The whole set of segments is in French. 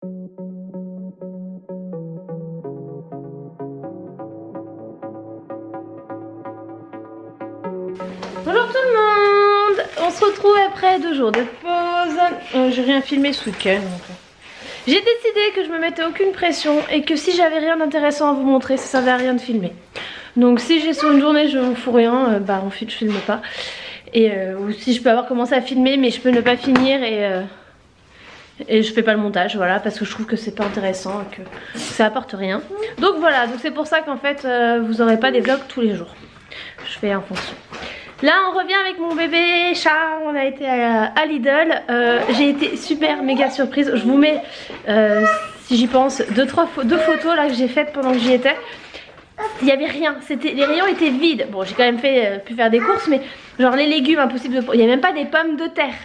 Bonjour tout le monde, on se retrouve après 2 jours de pause. J'ai rien filmé ce week-end. J'ai décidé que je me mettais aucune pression et que si j'avais rien d'intéressant à vous montrer, ça servait à rien de filmer. Donc si j'ai sur une journée je ne fous rien, bah en fait je filme pas. Et ou si je peux avoir commencé à filmer mais je peux ne pas finir et je fais pas le montage, voilà, parce que je trouve que c'est pas intéressant et que ça apporte rien. Donc voilà, donc c'est pour ça qu'en fait vous aurez pas des vlogs tous les jours. Je fais en fonction. Là on revient avec mon bébé chat, on a été à Lidl, j'ai été super méga surprise. Je vous mets, si j'y pense, deux photos là que j'ai faites pendant que j'y étais. Il n'y avait rien, les rayons étaient vides. Bon j'ai quand même pu faire des courses, mais genre les légumes impossible de... Il n'y a même pas des pommes de terre.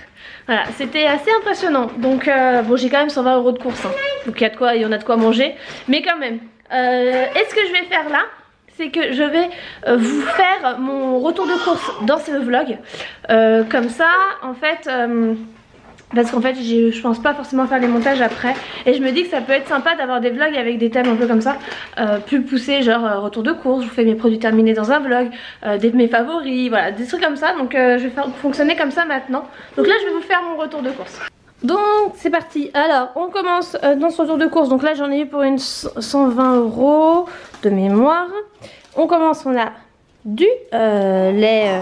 Voilà, c'était assez impressionnant. Donc bon j'ai quand même 120 € de courses, hein. Donc il y en a de quoi manger. Mais quand même, et ce que je vais faire là, c'est que je vais vous faire mon retour de course dans ce vlog. Comme ça, en fait, parce qu'en fait, je pense pas forcément faire les montages après. Et je me dis que ça peut être sympa d'avoir des vlogs avec des thèmes un peu comme ça, plus poussés, genre retour de course, je vous fais mes produits terminés dans un vlog, mes favoris, voilà, des trucs comme ça. Donc je vais faire fonctionner comme ça maintenant. Donc là, je vais vous faire mon retour de course. Donc c'est parti, alors on commence dans ce retour de course. Donc là j'en ai eu pour une 120 € de mémoire. On commence, on a du lait,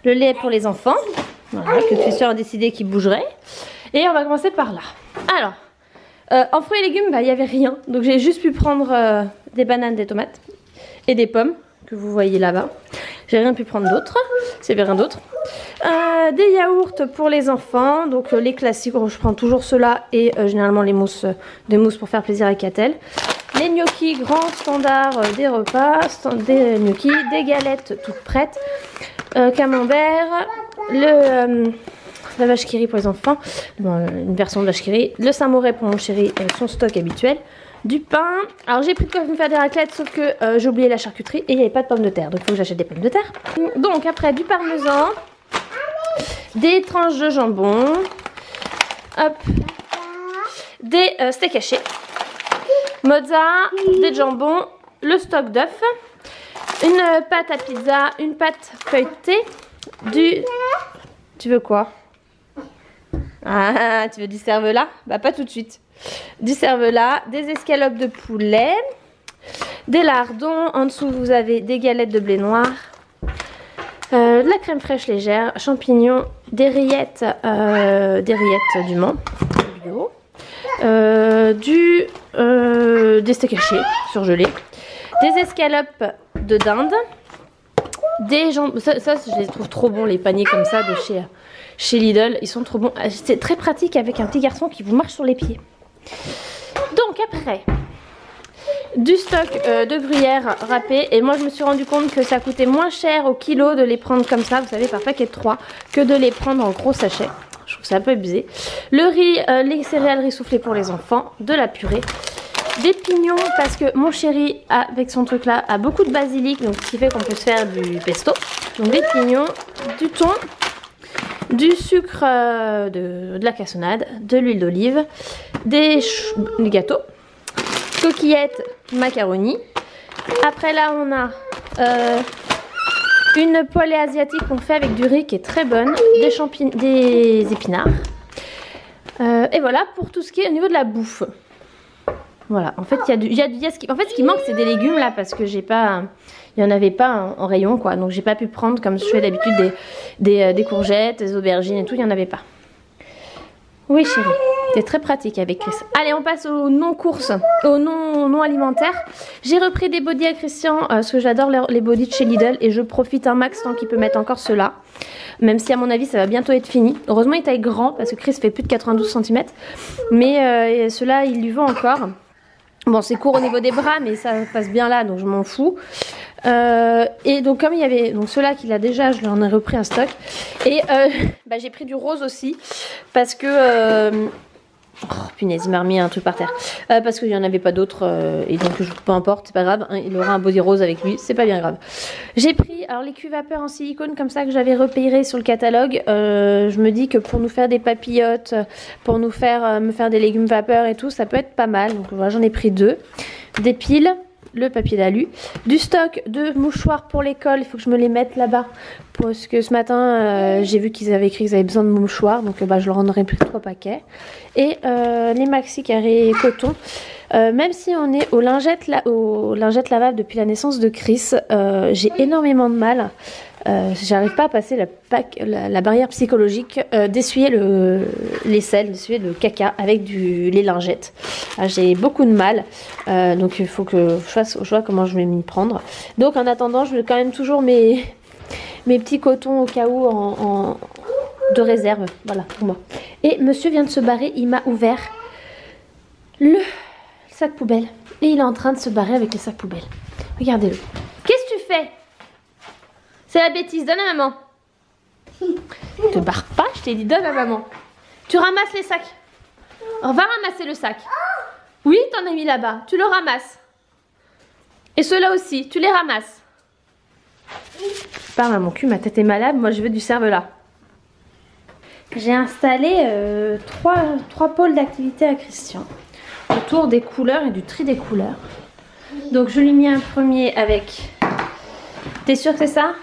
le lait pour les enfants, voilà, que Christian a décidé qu'il bougerait. Et on va commencer par là. Alors en fruits et légumes, bah, il n'y avait rien. Donc j'ai juste pu prendre des bananes, des tomates et des pommes que vous voyez là-bas. J'ai rien pu prendre d'autre, s'il n'y avait rien d'autre. Des yaourts pour les enfants, donc les classiques, je prends toujours ceux-là et généralement les mousses, des mousses pour faire plaisir à Catel. Les gnocchis, grand standard des repas, des gnocchis, des galettes toutes prêtes, camembert, la vache qui rit pour les enfants, bon, une version de vache qui rit, le samouraï pour mon chéri, son stock habituel. Du pain, alors j'ai pris de quoi me faire des raclettes sauf que j'ai oublié la charcuterie et il n'y avait pas de pommes de terre, donc il faut que j'achète des pommes de terre. Donc après du parmesan, des tranches de jambon, hop, des steaks hachés, mozza, des jambons, le stock d'œufs, une pâte à pizza, une pâte feuilletée, Tu veux quoi? Ah, tu veux du cervelas? Bah pas tout de suite. Du cervelas, des escalopes de poulet, des lardons, en dessous vous avez des galettes de blé noir, de la crème fraîche légère, champignons, des rillettes du Mans, bio, des steaks hachés surgelés, des escalopes de dinde, des jambons, ça je les trouve trop bons les paniers comme ça de chez Lidl, ils sont trop bons, c'est très pratique avec un petit garçon qui vous marche sur les pieds. Donc après, du stock de gruyère râpé, et moi je me suis rendu compte que ça coûtait moins cher au kilo de les prendre comme ça, vous savez par paquet de 3, que de les prendre en gros sachet. Je trouve ça un peu abusé. Le riz, les céréales riz soufflé pour les enfants, de la purée, des pignons parce que mon chéri avec son truc là a beaucoup de basilic, donc ce qui fait qu'on peut se faire du pesto. Donc des pignons, du thon, du sucre, de la cassonade, de l'huile d'olive, des gâteaux, coquillettes, macaroni. Après là on a une poêlée asiatique qu'on fait avec du riz qui est très bonne, des champignons, des épinards. Et voilà pour tout ce qui est au niveau de la bouffe. Voilà, en fait ce qui manque c'est des légumes là parce que j'ai pas, il y en avait pas en rayon quoi, donc j'ai pas pu prendre comme je fais d'habitude des courgettes, des aubergines et tout, il y en avait pas. Oui chérie, c'est très pratique avec Chris. Allez on passe aux non-courses, aux non alimentaires. J'ai repris des bodys à Christian parce que j'adore les bodys de chez Lidl et je profite un max tant qu'il peut mettre encore ceux-là. Même si à mon avis ça va bientôt être fini. Heureusement il taille grand parce que Chris fait plus de 92 cm. Mais ceux-là il lui va encore. Bon c'est court au niveau des bras mais ça passe bien là donc je m'en fous. Et donc comme il y avait donc ceux-là qu'il a déjà, je lui en ai repris un stock. Et bah, j'ai pris du rose aussi parce que Oh punaise, il m'a remis un truc par terre. Parce qu'il n'y en avait pas d'autres. Et donc peu importe, c'est pas grave. Hein, il aura un body rose avec lui, c'est pas bien grave. J'ai pris alors les cuves vapeur en silicone comme ça que j'avais repéré sur le catalogue. Je me dis que pour nous faire des papillotes, pour nous faire me faire des légumes vapeur et tout, ça peut être pas mal. Donc voilà, j'en ai pris 2. Des piles. Le papier d'alu, du stock de mouchoirs pour l'école, il faut que je me les mette là-bas parce que ce matin j'ai vu qu'ils avaient écrit qu'ils avaient besoin de mouchoirs, donc je leur en aurais pris 3 paquets et les maxi carrés coton. Même si on est aux lingettes lavables depuis la naissance de Chris, j'ai énormément de mal. J'arrive pas à passer la barrière psychologique d'essuyer l'aisselle, d'essuyer le caca avec les lingettes. J'ai beaucoup de mal, donc il faut que je vois comment je vais m'y prendre. Donc en attendant, je mets quand même toujours mes petits cotons au cas où de réserve, voilà pour moi. Et monsieur vient de se barrer, il m'a ouvert le sac poubelle et il est en train de se barrer avec le sac poubelle. Regardez-le. Qu'est-ce que tu fais? C'est la bêtise, donne à maman. Te barre pas, je t'ai dit donne à maman. Tu ramasses les sacs. On va ramasser le sac. Oui, t'en as mis là-bas, tu le ramasses. Et ceux-là aussi, tu les ramasses. Parle à mon cul, ma tête est malade, moi je veux du cervelas. J'ai installé 3 pôles d'activité à Christian. Autour des couleurs et du tri des couleurs. Donc je lui ai mis un premier avec... T'es sûr que c'est ça?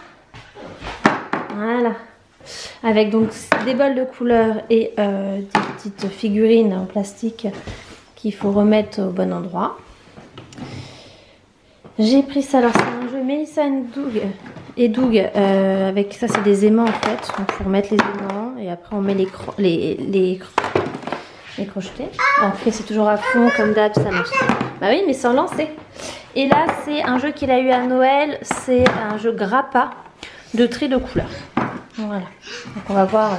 Voilà. Avec donc des bols de couleurs et des petites figurines en plastique qu'il faut remettre au bon endroit. J'ai pris ça, alors c'est un jeu Melissa et Doug avec ça, c'est des aimants en fait, donc il faut remettre les aimants et après on met les crochetés. Après c'est toujours à fond comme d'hab, ça lance. Bah oui, mais sans lancer. Et là c'est un jeu qu'il a eu à Noël, c'est un jeu grappa de tri de couleurs. Voilà, donc on va voir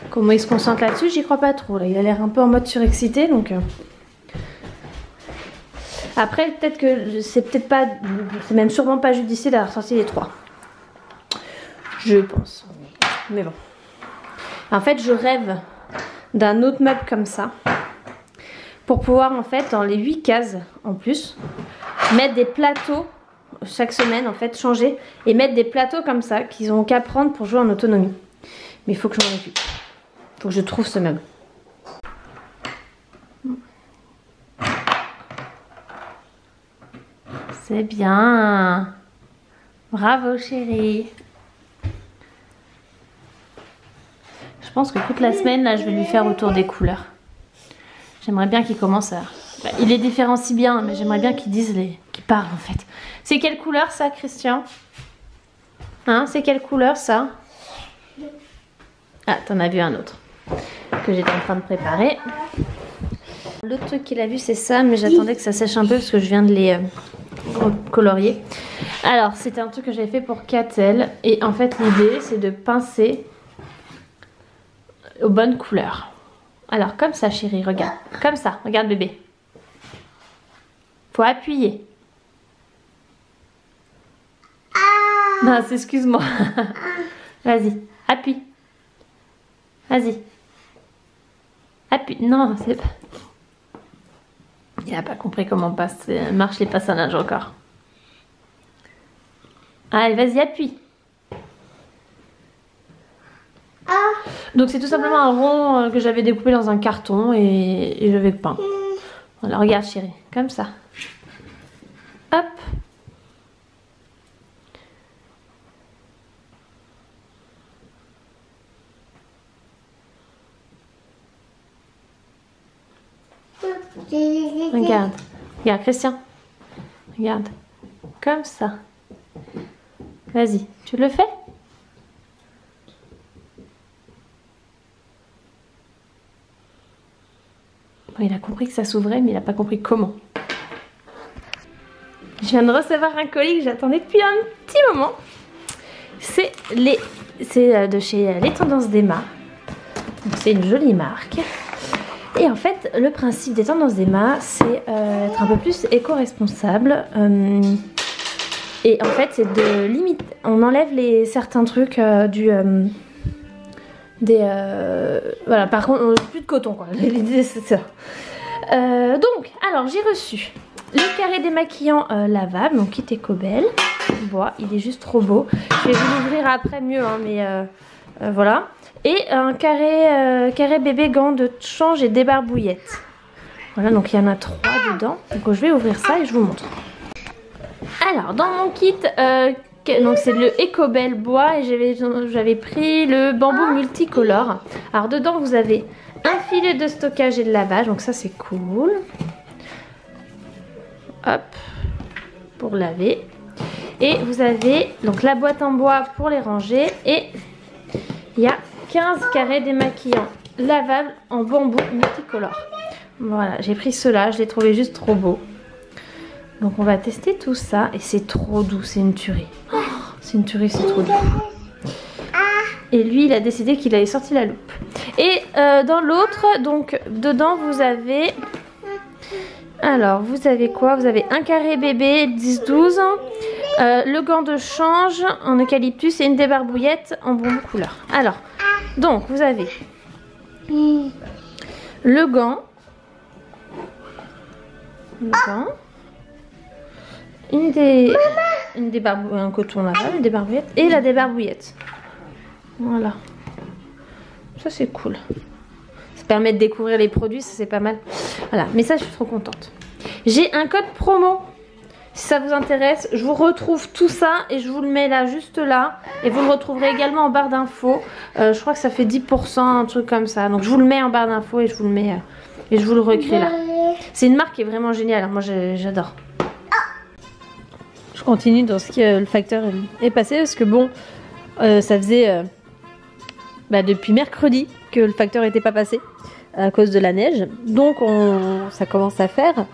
comment il se concentre là-dessus. J'y crois pas trop, là il a l'air un peu en mode surexcité donc... Après, peut-être que c'est même sûrement pas judicieux d'avoir sorti les 3. Je pense. Mais bon. En fait, je rêve d'un autre meuble comme ça. Pour pouvoir, en fait, dans les 8 cases en plus, mettre des plateaux chaque semaine, en fait, changer. Et mettre des plateaux comme ça qu'ils ont qu'à prendre pour jouer en autonomie. Mais il faut que je m'en occupe. Il faut que je trouve ce meuble. C'est bien. Bravo chérie. Je pense que toute la semaine là je vais lui faire autour des couleurs. J'aimerais bien qu'il commence à... Bah, il les différencie bien mais j'aimerais bien qu'il dise qu'il parle en fait. C'est quelle couleur ça Christian? Hein, c'est quelle couleur ça? Ah, t'en as vu un autre que j'étais en train de préparer. L'autre truc qu'il a vu c'est ça, mais j'attendais que ça sèche un peu parce que je viens de les colorier. Alors c'était un truc que j'avais fait pour Catel et en fait l'idée c'est de pincer aux bonnes couleurs. Alors comme ça chérie, regarde, comme ça, regarde bébé. Faut appuyer. Non, excuse-moi. Vas-y, appuie. Vas-y. Appuie. Non, c'est pas... Il n'a pas compris comment marche les passages encore. Allez, vas-y, appuie. Donc c'est tout simplement un rond que j'avais découpé dans un carton et j'avais peint. Voilà, regarde chérie, comme ça. Hop. Regarde, regarde Christian, regarde, comme ça. Vas-y, tu le fais? Bon, il a compris que ça s'ouvrait, mais il n'a pas compris comment. Je viens de recevoir un colis que j'attendais depuis un petit moment. C'est de chez Les Tendances d'Emma. C'est une jolie marque. Et en fait, le principe des Tendances d'Emma, c'est être un peu plus éco-responsable. Et en fait, c'est de limiter. On enlève certains trucs Voilà, par contre, plus de coton quoi. L'idée c'est ça. Donc, alors j'ai reçu le carré démaquillant lavable, donc kit Ecobel. Bois, il est juste trop beau. Je vais vous l'ouvrir après mieux, hein, mais voilà. Et un carré bébé gants de change et débarbouillette. Voilà, donc il y en a 3 dedans. Donc je vais ouvrir ça et je vous montre. Alors, dans mon kit, donc c'est le Ecobel bois et j'avais pris le bambou multicolore. Alors dedans vous avez un filet de stockage et de lavage, donc ça c'est cool. Hop, pour laver. Et vous avez donc la boîte en bois pour les ranger et il y a 15 carrés démaquillants lavables en bambou multicolore. Voilà, j'ai pris ceux-là, je les trouvais juste trop beaux. Donc on va tester tout ça et c'est trop doux, c'est une tuerie. Oh, c'est une tuerie, c'est trop doux. Et lui, il a décidé qu'il avait sorti la loupe. Et dans l'autre, donc dedans vous avez... Alors, vous avez quoi? Vous avez un carré bébé 10-12, le gant de change en eucalyptus et une débarbouillette en bambou couleur. Alors, donc vous avez le gant, un coton lavable, une débarbouillette et la débarbouillette. Voilà. Ça c'est cool. Ça permet de découvrir les produits, ça c'est pas mal. Voilà, mais ça je suis trop contente. J'ai un code promo. Si ça vous intéresse, je vous retrouve tout ça et je vous le mets là, juste là. Et vous le retrouverez également en barre d'infos. Je crois que ça fait 10%, un truc comme ça. Donc je vous le mets en barre d'infos et je vous le mets et je vous le recrée là. C'est une marque qui est vraiment géniale. Moi j'adore. Je continue dans ce que le facteur est passé parce que bon, ça faisait depuis mercredi que le facteur n'était pas passé à cause de la neige. Donc ça commence à faire.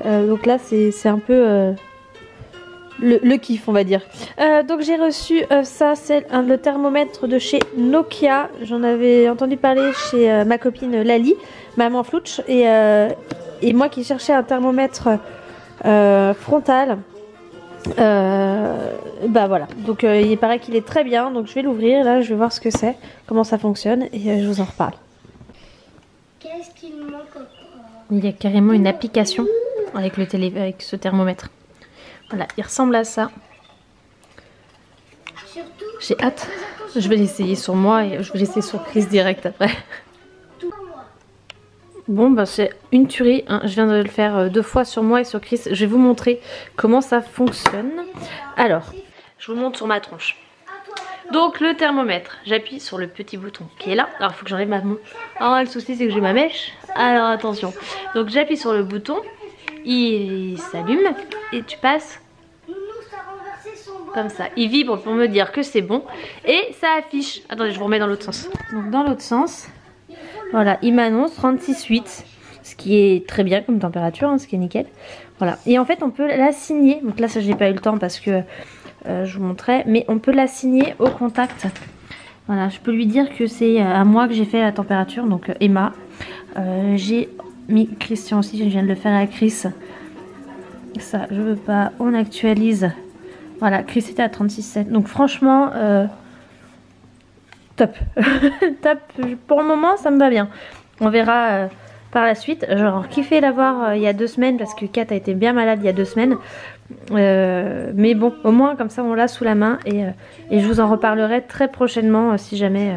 Donc là c'est un peu le kiff on va dire. Donc j'ai reçu ça, c'est le thermomètre de chez Nokia. J'en avais entendu parler chez ma copine Lali, maman Flouch, et moi qui cherchais un thermomètre frontal. Voilà, donc il paraît qu'il est très bien, donc je vais l'ouvrir là, je vais voir ce que c'est, comment ça fonctionne et je vous en reparle. Qu'est-ce qu'il manque encore? Il y a carrément une application avec ce thermomètre. Voilà, il ressemble à ça. J'ai hâte. Je vais l'essayer sur moi et je vais l'essayer sur Chris direct après. Bon bah c'est une tuerie, hein. Je viens de le faire 2 fois sur moi et sur Chris. Je vais vous montrer comment ça fonctionne. Alors, je vous montre sur ma tronche. Donc le thermomètre, j'appuie sur le petit bouton qui est là. Alors il faut que j'enlève ma main. Alors le souci c'est que j'ai ma mèche. Alors attention. Donc j'appuie sur le bouton, il s'allume et tu passes comme ça. Il vibre pour me dire que c'est bon et ça affiche. Attendez, je vous remets dans l'autre sens. Donc dans l'autre sens, voilà, il m'annonce 36,8, ce qui est très bien comme température, hein, ce qui est nickel. Voilà, et en fait on peut l'assigner. Donc là ça j'ai pas eu le temps parce que je vous montrais, mais on peut l'assigner au contact. Voilà, je peux lui dire que c'est à moi que j'ai fait la température, donc Emma. J'ai mis Christian aussi, je viens de le faire à Chris. Ça, je veux pas, on actualise. Voilà, Chris était à 36,7. Donc franchement, top. Top, pour le moment ça me va bien. On verra par la suite. J'aurais kiffé l'avoir il y a 2 semaines parce que Kat a été bien malade il y a 2 semaines. Mais bon, au moins comme ça on l'a sous la main et je vous en reparlerai très prochainement si jamais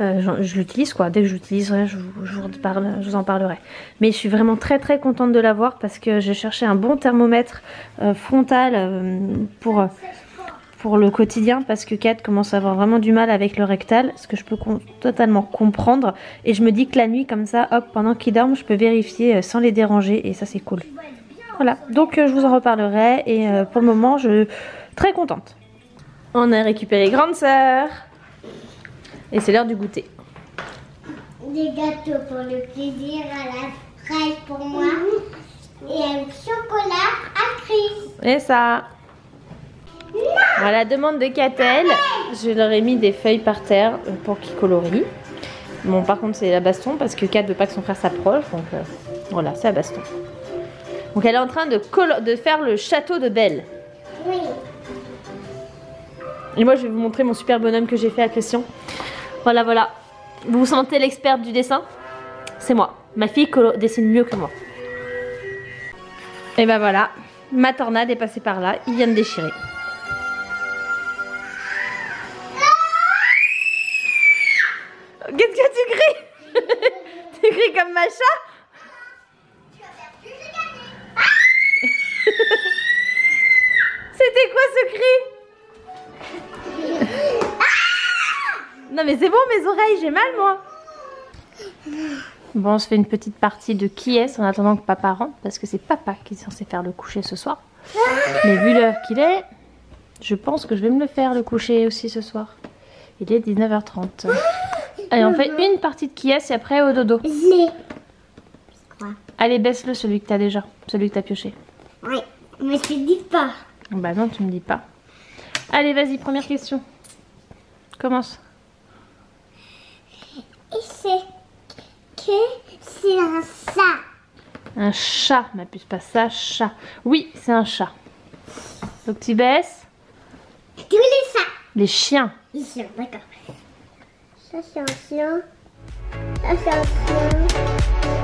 je l'utilise quoi. Dès que je l'utiliserai je vous en parlerai. Mais je suis vraiment très très contente de l'avoir parce que je cherchais un bon thermomètre frontal pour le quotidien parce que Kat commence à avoir vraiment du mal avec le rectal, ce que je peux totalement comprendre, et je me dis que la nuit comme ça, hop, pendant qu'il dorme je peux vérifier sans les déranger et ça c'est cool. Voilà, donc je vous en reparlerai et pour le moment je suis très contente. On a récupéré grande sœur et c'est l'heure du goûter. Des gâteaux pour le plaisir, à la fraise pour moi et un chocolat à Chris. Et ça. À la demande de Catel, je leur ai mis des feuilles par terre pour qu'ils colorient. Bon, par contre c'est la baston parce que Kat veut pas que son frère s'approche, donc voilà, c'est la baston. Donc elle est en train de faire le château de Belle. Oui. Et moi je vais vous montrer mon super bonhomme que j'ai fait à Christian. Voilà, voilà. Vous vous sentez l'experte du dessin? C'est moi. Ma fille dessine mieux que moi. Et ben voilà. Ma tornade est passée par là. Il vient de déchirer. Qu'est-ce que tu cries? Tu cries comme Macha? C'était quoi ce cri? Non mais c'est bon, mes oreilles, j'ai mal moi. Bon, on se fait une petite partie de qui est en attendant que papa rentre, parce que c'est papa qui est censé faire le coucher ce soir. Mais vu l'heure qu'il est, je pense que je vais me le faire le coucher aussi ce soir. Il est 19h30. Allez, on fait une partie de qui est et après au dodo. Allez, baisse-le celui que t'as déjà, celui que t'as pioché. Oui, mais tu dis pas. Bah non, tu me dis pas. Allez, vas-y, première question. Commence. Et c'est un chat. Un chat, ma puce, pas ça, chat. Oui, c'est un chat. Donc tu baisses. Tous les chats. Les chiens. Les chiens, d'accord. Ça c'est un chien. Ça c'est un chien.